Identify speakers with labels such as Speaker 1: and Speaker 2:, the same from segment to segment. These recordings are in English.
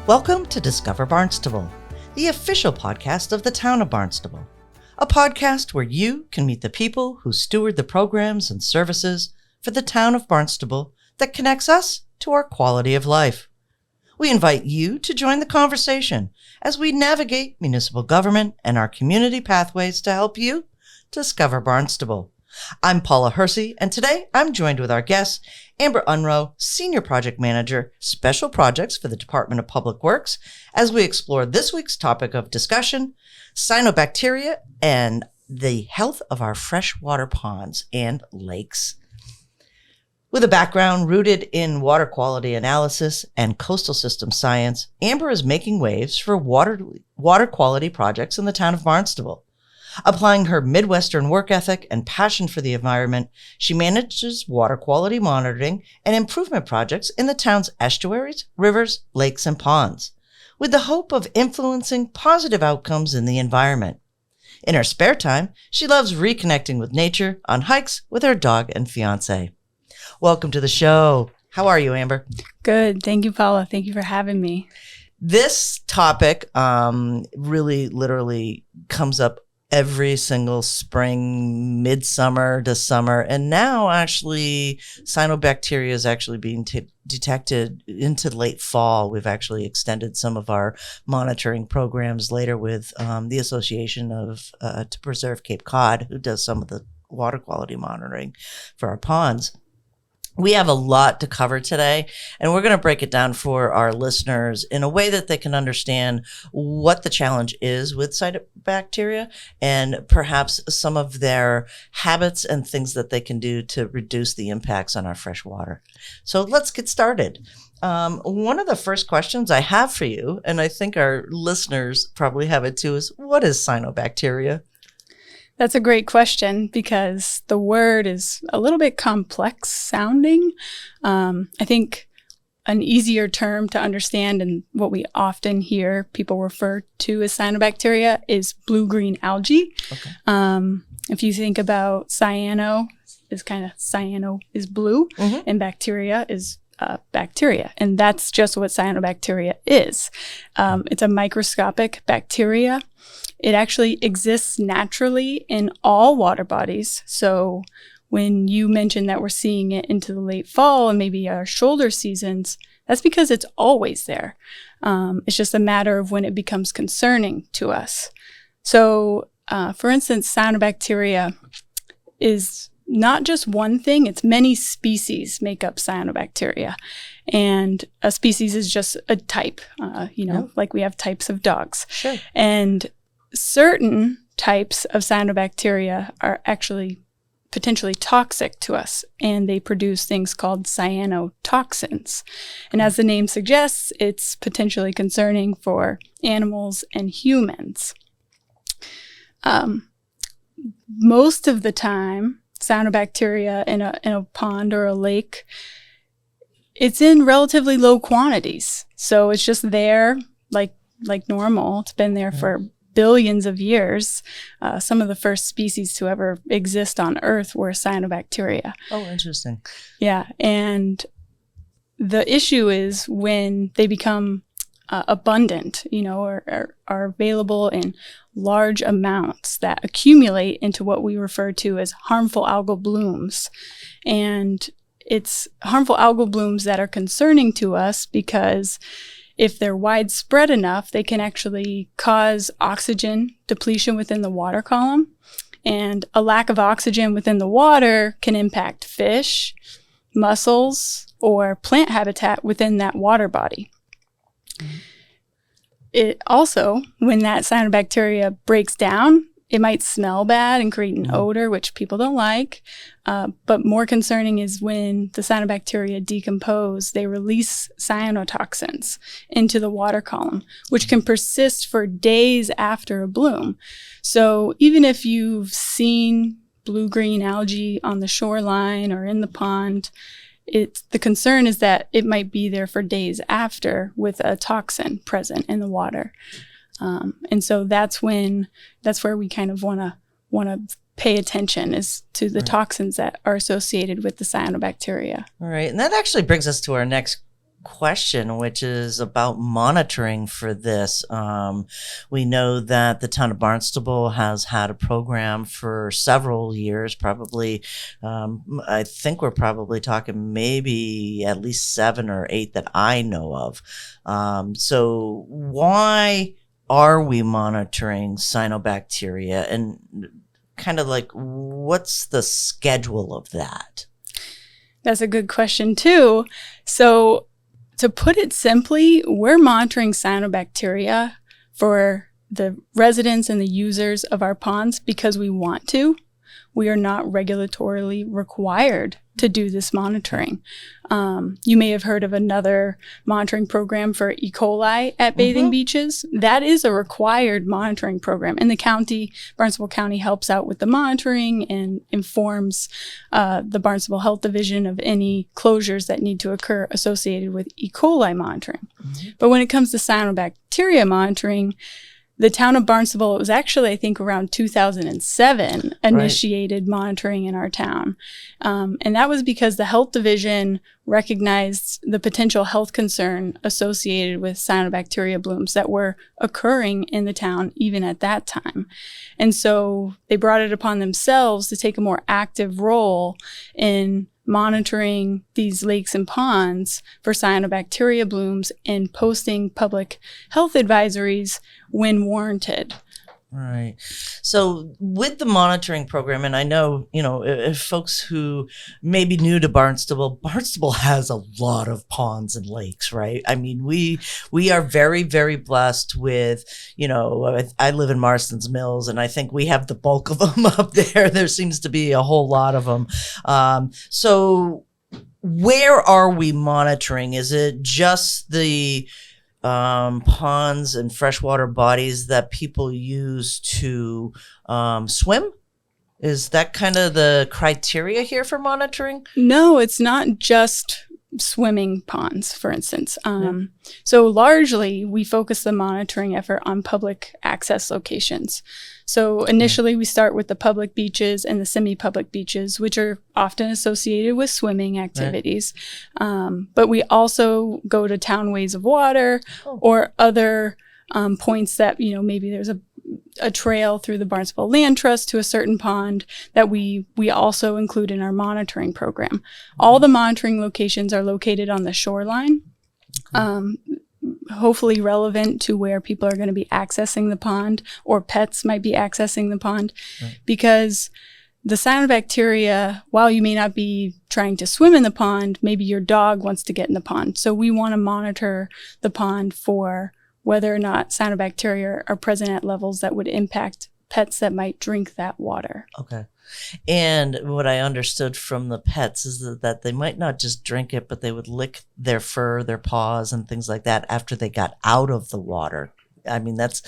Speaker 1: Welcome to Discover Barnstable, the official podcast of the town of Barnstable. A podcast where you can meet the people who steward the programs and services for the town of Barnstable that connects us to our quality of life. We invite you to join the conversation as we navigate municipal government and our community pathways to help you discover Barnstable. I'm Paula Hersey, and today I'm joined with our guest, Amber Unroe, Senior Project Manager, Special Projects for the Department of Public Works, as we explore this week's topic of discussion, cyanobacteria and the health of our freshwater ponds and lakes. With a background rooted in water quality analysis and coastal system science, Amber is making waves for water quality projects in the town of Barnstable. Applying her Midwestern work ethic and passion for the environment, she manages water quality monitoring and improvement projects in the town's estuaries, rivers, lakes, and ponds, with the hope of influencing positive outcomes in the environment. In her spare time, she loves reconnecting with nature on hikes with her dog and fiancé. Welcome to the show. How are you, Amber?
Speaker 2: Good. Thank you, Paula. Thank you for having me.
Speaker 1: This topic really literally comes up every single spring, midsummer to summer. And now actually cyanobacteria is actually being detected into late fall. We've actually extended some of our monitoring programs later with the Association of to Preserve Cape Cod, who does some of the water quality monitoring for our ponds. We have a lot to cover today, and we're going to break it down for our listeners in a way that they can understand what the challenge is with cyanobacteria and perhaps some of their habits and things that they can do to reduce the impacts on our fresh water. So let's get started. One of the first questions I have for you, and I think our listeners probably have it too, is what is cyanobacteria?
Speaker 2: That's a great question because the word is a little bit complex sounding. I think an easier term to understand and what we often hear people refer to as cyanobacteria is blue-green algae. Okay. If you think about cyano is blue, and bacteria is bacteria. And that's just what cyanobacteria is. It's a microscopic bacteria. It actually exists naturally in all water bodies. So when you mentioned that we're seeing it into the late fall and maybe our shoulder seasons, that's because it's always there. It's just a matter of when it becomes concerning to us. So, for instance, cyanobacteria is not just one thing, it's many species make up cyanobacteria. And a species is just a type, like we have types of dogs. Sure. And certain types of cyanobacteria are actually potentially toxic to us, and they produce things called cyanotoxins. And as the name suggests, it's potentially concerning for animals and humans. Most of the time, cyanobacteria in a pond or a lake, it's in relatively low quantities. So it's just there like normal. It's been there for billions of years. Some of the first species to ever exist on Earth were cyanobacteria.
Speaker 1: Oh, interesting.
Speaker 2: Yeah. And the issue is when they become abundant, or are available in large amounts that accumulate into what we refer to as harmful algal blooms. And it's harmful algal blooms that are concerning to us because if they're widespread enough, they can actually cause oxygen depletion within the water column. And a lack of oxygen within the water can impact fish, mussels, or plant habitat within that water body. It also, when that cyanobacteria breaks down, it might smell bad and create an odor, which people don't like. But more concerning is when the cyanobacteria decompose, they release cyanotoxins into the water column, which can persist for days after a bloom. So even if you've seen blue-green algae on the shoreline or in the pond, the concern is that it might be there for days after with a toxin present in the water. And so that's where we kind of want to pay attention is to the toxins that are associated with the cyanobacteria.
Speaker 1: All right. And that actually brings us to our next question, which is about monitoring for this. We know that the town of Barnstable has had a program for several years, probably. I think we're probably talking maybe at least 7 or 8 that I know of. So why are we monitoring cyanobacteria, and kind of like what's the schedule of that?
Speaker 2: That's a good question too. So to put it simply, we're monitoring cyanobacteria for the residents and the users of our ponds because we want to. We are not regulatorily required to do this monitoring. You may have heard of another monitoring program for E. coli at bathing beaches. That is a required monitoring program. And the county, Barnstable County, helps out with the monitoring and informs the Barnstable Health Division of any closures that need to occur associated with E. coli monitoring. But when it comes to cyanobacteria monitoring, the town of Barnstable, it was actually, I think, around 2007, initiated monitoring in our town. And that was because the health division recognized the potential health concern associated with cyanobacteria blooms that were occurring in the town even at that time. And so they brought it upon themselves to take a more active role in monitoring these lakes and ponds for cyanobacteria blooms and posting public health advisories when warranted.
Speaker 1: Right. So with the monitoring program, and I know, if folks who may be new to Barnstable has a lot of ponds and lakes, right? I mean, we are very, very blessed with, I live in Marston's Mills, and I think we have the bulk of them up there. There seems to be a whole lot of them. So where are we monitoring? Is it just the ponds and freshwater bodies that people use to swim? Is that kind of the criteria here for monitoring?
Speaker 2: No, it's not just swimming ponds, for instance. So largely, we focus the monitoring effort on public access locations. So initially, we start with the public beaches and the semi-public beaches, which are often associated with swimming activities. But we also go to townways of water or other points that, maybe there's a trail through the Barnstable Land Trust to a certain pond that we also include in our monitoring program. All the monitoring locations are located on the shoreline, hopefully relevant to where people are going to be accessing the pond, or pets might be accessing the pond, because the cyanobacteria, while you may not be trying to swim in the pond, maybe your dog wants to get in the pond. So we want to monitor the pond for whether or not cyanobacteria are present at levels that would impact pets that might drink that water.
Speaker 1: Okay. And what I understood from the pets is that they might not just drink it, but they would lick their fur, their paws, and things like that after they got out of the water. I mean, that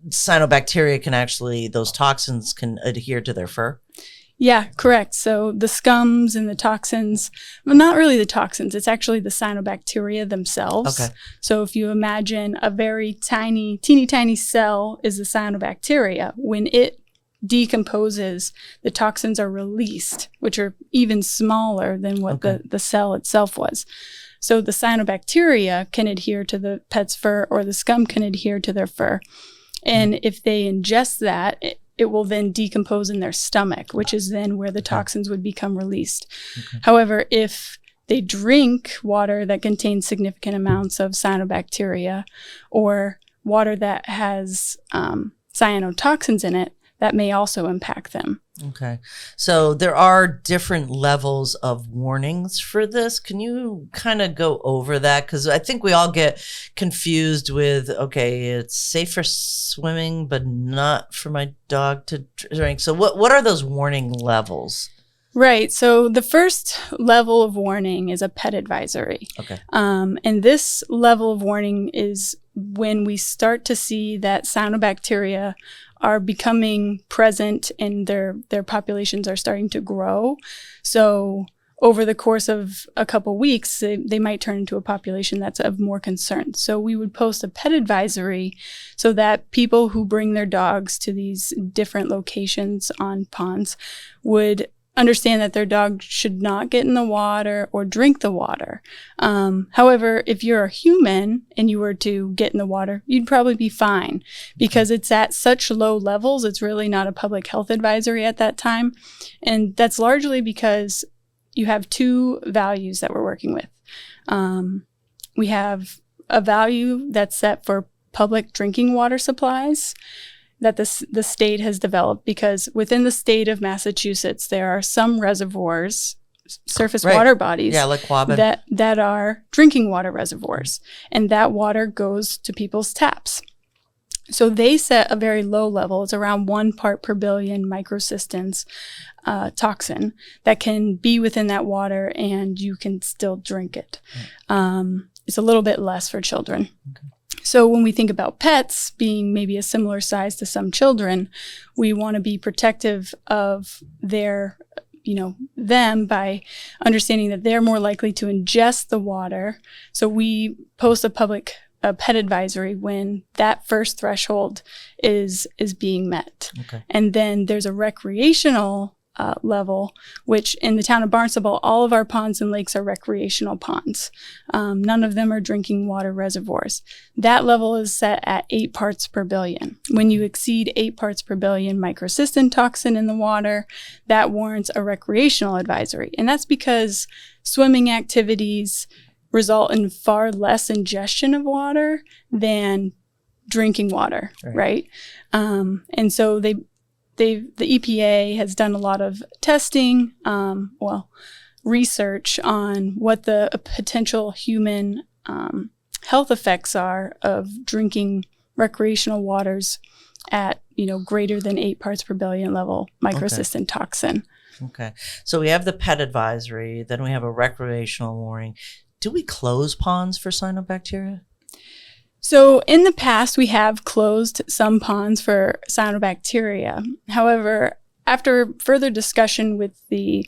Speaker 1: cyanobacteria can actually, those toxins can adhere to their fur.
Speaker 2: Yeah, correct. So the scums and the toxins, well, not really the toxins, it's actually the cyanobacteria themselves. Okay. So if you imagine a very teeny tiny cell is the cyanobacteria, when it decomposes, the toxins are released, which are even smaller than what the cell itself was. So the cyanobacteria can adhere to the pet's fur, or the scum can adhere to their fur. And if they ingest that, it will then decompose in their stomach, which is then where the toxins would become released. However, if they drink water that contains significant amounts of cyanobacteria, or water that has cyanotoxins in it, that may also impact them.
Speaker 1: Okay. So there are different levels of warnings for this. Can you kind of go over that? Because I think we all get confused with, okay, it's safe for swimming, but not for my dog to drink. So what are those warning levels?
Speaker 2: Right. So the first level of warning is a pet advisory. Okay. And this level of warning is when we start to see that cyanobacteria are becoming present and their populations are starting to grow. So over the course of a couple weeks, they might turn into a population that's of more concern. So we would post a pet advisory so that people who bring their dogs to these different locations on ponds would understand that their dog should not get in the water or drink the water. However, if you're a human and you were to get in the water, you'd probably be fine because it's at such low levels. It's really not a public health advisory at that time. And that's largely because you have two values that we're working with. We have a value that's set for public drinking water supplies that the state has developed, because within the state of Massachusetts, there are some reservoirs, surface water bodies,
Speaker 1: like Quabbin,
Speaker 2: that are drinking water reservoirs, and that water goes to people's taps. So they set a very low level. It's around 1 part per billion microcystins toxin that can be within that water, and you can still drink it. It's a little bit less for children. Okay. So when we think about pets being maybe a similar size to some children, we want to be protective of them by understanding that they're more likely to ingest the water. So we post a pet advisory when that first threshold is being met. Okay. And then there's a recreational level, which in the town of Barnstable, all of our ponds and lakes are recreational ponds. None of them are drinking water reservoirs. That level is set at 8 parts per billion. When you exceed 8 parts per billion microcystin toxin in the water, that warrants a recreational advisory. And that's because swimming activities result in far less ingestion of water than drinking water, right? And so the EPA has done a lot of testing, research on what the potential human health effects are of drinking recreational waters at, greater than 8 parts per billion level microcystin toxin.
Speaker 1: Okay. So we have the pet advisory, then we have a recreational warning. Do we close ponds for cyanobacteria?
Speaker 2: So in the past, we have closed some ponds for cyanobacteria. However, after further discussion with the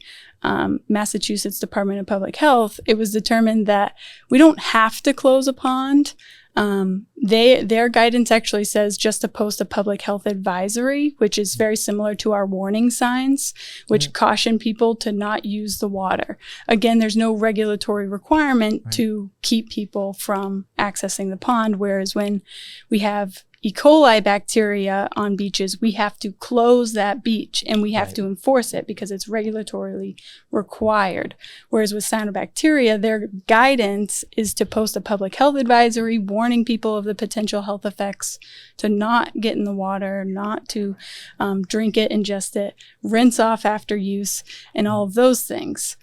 Speaker 2: Massachusetts Department of Public Health, it was determined that we don't have to close a pond. Their guidance actually says just to post a public health advisory, which is very similar to our warning signs, which caution people to not use the water. Again, there's no regulatory requirement to keep people from accessing the pond, whereas when we have E. coli bacteria on beaches, we have to close that beach and we have to enforce it because it's regulatorily required. Whereas with cyanobacteria, their guidance is to post a public health advisory warning people of the potential health effects, to not get in the water, not to drink it, ingest it, rinse off after use, and all of those things.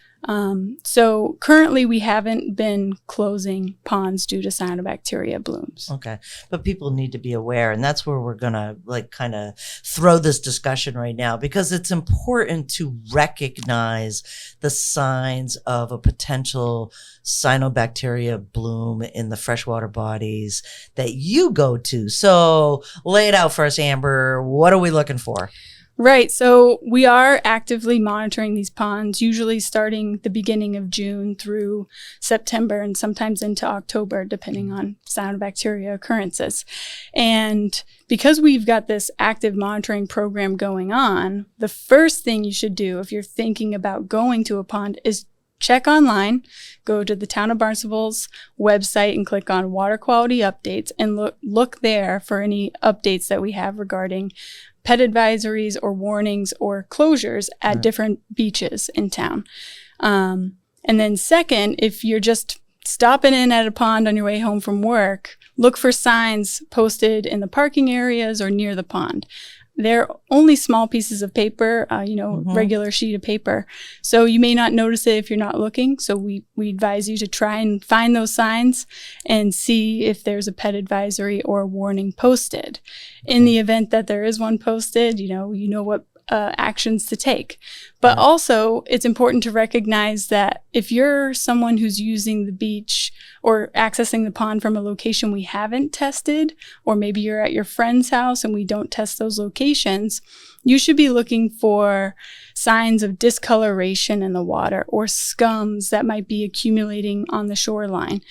Speaker 2: So currently we haven't been closing ponds due to cyanobacteria blooms.
Speaker 1: Okay. But people need to be aware, and that's where we're going to kind of throw this discussion right now, because it's important to recognize the signs of a potential cyanobacteria bloom in the freshwater bodies that you go to. So lay it out for us, Amber. What are we looking for?
Speaker 2: Right. So we are actively monitoring these ponds, usually starting the beginning of June through September and sometimes into October, depending on cyanobacteria occurrences. And because we've got this active monitoring program going on, the first thing you should do if you're thinking about going to a pond is check online, go to the Town of Barnstable's website and click on Water Quality Updates and look there for any updates that we have regarding pet advisories or warnings or closures at different beaches in town. And then second, if you're just stopping in at a pond on your way home from work, look for signs posted in the parking areas or near the pond. They're only small pieces of paper, regular sheet of paper. So you may not notice it if you're not looking. So we advise you to try and find those signs and see if there's a pet advisory or a warning posted. In the event that there is one posted, you know what actions to take. But also, it's important to recognize that if you're someone who's using the beach or accessing the pond from a location we haven't tested, or maybe you're at your friend's house and we don't test those locations, you should be looking for signs of discoloration in the water or scums that might be accumulating on the shoreline.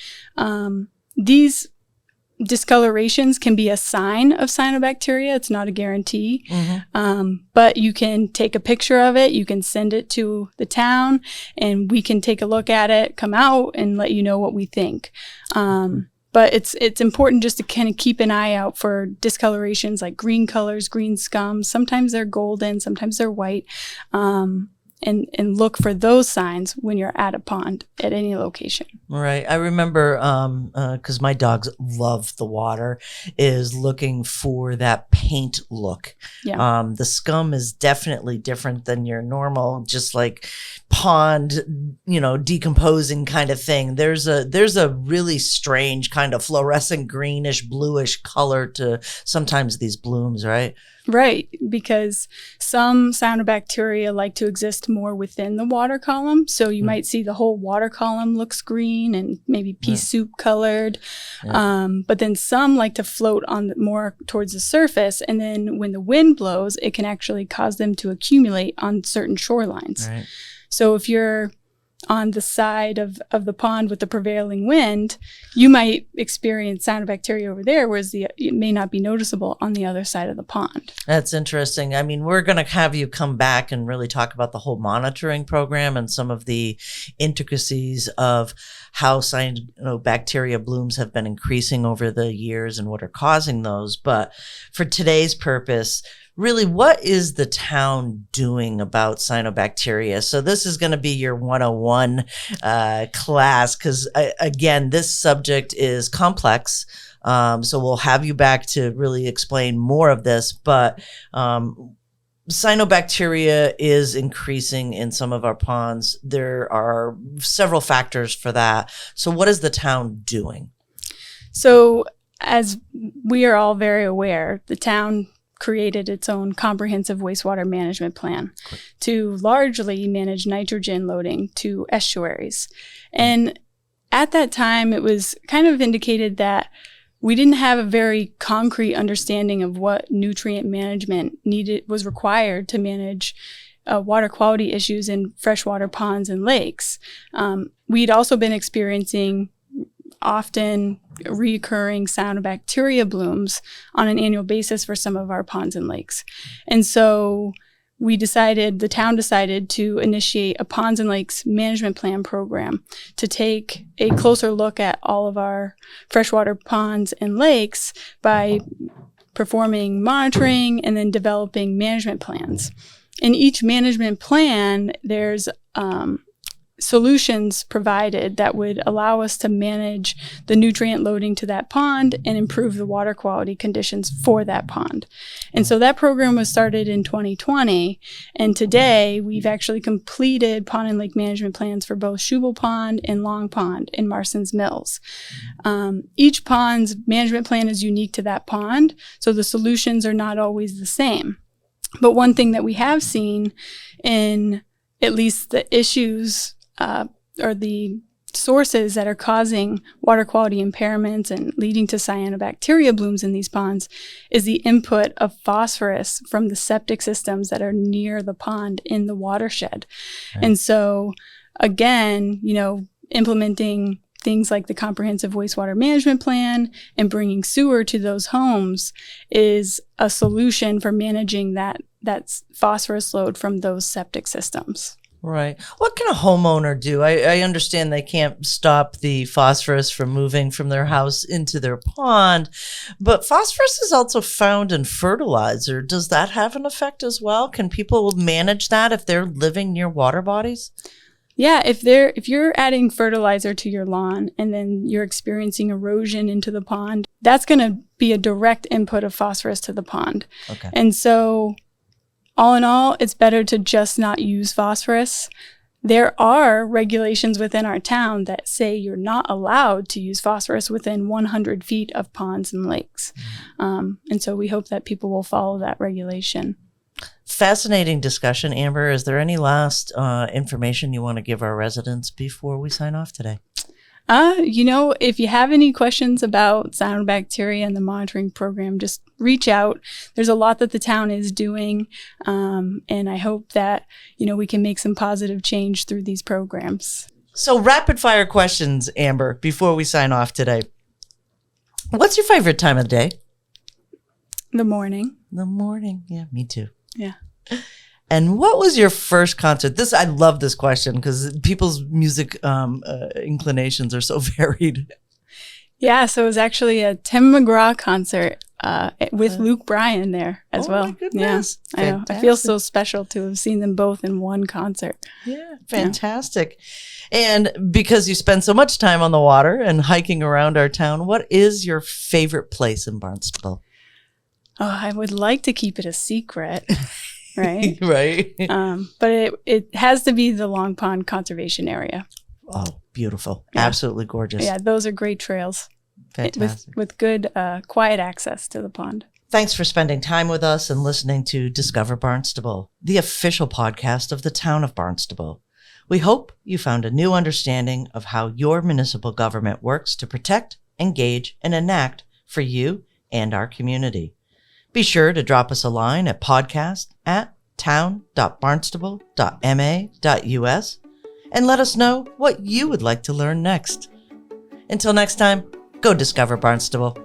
Speaker 2: discolorations can be a sign of cyanobacteria. It's not a guarantee. But you can take a picture of it. You can send it to the town and we can take a look at it, come out and let you know what we think. But it's important just to kind of keep an eye out for discolorations like green colors, green scums. Sometimes they're golden, sometimes they're white. And look for those signs when you're at a pond at any location.
Speaker 1: Right. I remember, because my dogs love the water, is looking for that paint look.
Speaker 2: Yeah.
Speaker 1: The scum is definitely different than your normal, just like pond, decomposing kind of thing. There's a really strange kind of fluorescent greenish, bluish color to sometimes these blooms, right?
Speaker 2: Right, because some cyanobacteria like to exist more within the water column. So you might see the whole water column looks green and maybe pea soup colored. But then some like to float on more towards the surface. And then when the wind blows, it can actually cause them to accumulate on certain shorelines.
Speaker 1: Right.
Speaker 2: So if you're on the side of the pond with the prevailing wind, you might experience cyanobacteria over there, whereas it may not be noticeable on the other side of the pond.
Speaker 1: That's interesting. I mean, we're going to have you come back and really talk about the whole monitoring program and some of the intricacies of how cyanobacteria blooms have been increasing over the years and what are causing those. But for today's purpose, really, what is the town doing about cyanobacteria? So this is going to be your 101 class because, again, this subject is complex. So we'll have you back to really explain more of this. But cyanobacteria is increasing in some of our ponds. There are several factors for that. So what is the town doing?
Speaker 2: So as we are all very aware, the town created its own comprehensive wastewater management plan to largely manage nitrogen loading to estuaries. And at that time, it was kind of indicated that we didn't have a very concrete understanding of what nutrient management was required to manage water quality issues in freshwater ponds and lakes. We'd also been experiencing often recurring cyanobacteria blooms on an annual basis for some of our ponds and lakes. And so the town decided to initiate a ponds and lakes management plan program to take a closer look at all of our freshwater ponds and lakes by performing monitoring and then developing management plans. In each management plan, there's solutions provided that would allow us to manage the nutrient loading to that pond and improve the water quality conditions for that pond. And so that program was started in 2020. And today we've actually completed pond and lake management plans for both Shubel Pond and Long Pond in Marston's Mills. Each pond's management plan is unique to that pond, so the solutions are not always the same. But one thing that we have seen in at least the issues or the sources that are causing water quality impairments and leading to cyanobacteria blooms in these ponds is the input of phosphorus from the septic systems that are near the pond in the watershed. Right. And so, again, implementing things like the comprehensive wastewater management plan and bringing sewer to those homes is a solution for managing that phosphorus load from those septic systems.
Speaker 1: Right. What can a homeowner do? I understand they can't stop the phosphorus from moving from their house into their pond, but phosphorus is also found in fertilizer. Does that have an effect as well? Can people manage that if they're living near water bodies?
Speaker 2: Yeah, if you're adding fertilizer to your lawn and then you're experiencing erosion into the pond, that's going to be a direct input of phosphorus to the pond. Okay. And so all in all, it's better to just not use phosphorus. There are regulations within our town that say you're not allowed to use phosphorus within 100 feet of ponds and lakes. And so we hope that people will follow that regulation.
Speaker 1: Fascinating discussion. Amber, is there any last information you want to give our residents before we sign off today?
Speaker 2: If you have any questions about cyanobacteria and the monitoring program, just reach out. There's a lot that the town is doing, and I hope that, we can make some positive change through these programs.
Speaker 1: So rapid fire questions, Amber, before we sign off today. What's your favorite time of the day?
Speaker 2: The morning.
Speaker 1: The morning. Yeah, me too.
Speaker 2: Yeah.
Speaker 1: And what was your first concert? I love this question because people's music inclinations are so varied.
Speaker 2: Yeah, so it was actually a Tim McGraw concert with Luke Bryan there as well.
Speaker 1: My goodness.
Speaker 2: Yeah, I know. I feel so special to have seen them both in one concert.
Speaker 1: Yeah, fantastic. Yeah. And because you spend so much time on the water and hiking around our town, what is your favorite place in Barnstable?
Speaker 2: Oh, I would like to keep it a secret, right?
Speaker 1: Right.
Speaker 2: But it has to be the Long Pond Conservation Area.
Speaker 1: Oh, beautiful.
Speaker 2: Yeah.
Speaker 1: Absolutely gorgeous.
Speaker 2: Yeah, those are great trails.
Speaker 1: Fantastic.
Speaker 2: With good, quiet access to the pond.
Speaker 1: Thanks for spending time with us and listening to Discover Barnstable, the official podcast of the town of Barnstable. We hope you found a new understanding of how your municipal government works to protect, engage, and enact for you and our community. Be sure to drop us a line at podcast@town.barnstable.ma.us and let us know what you would like to learn next. Until next time, go discover Barnstable.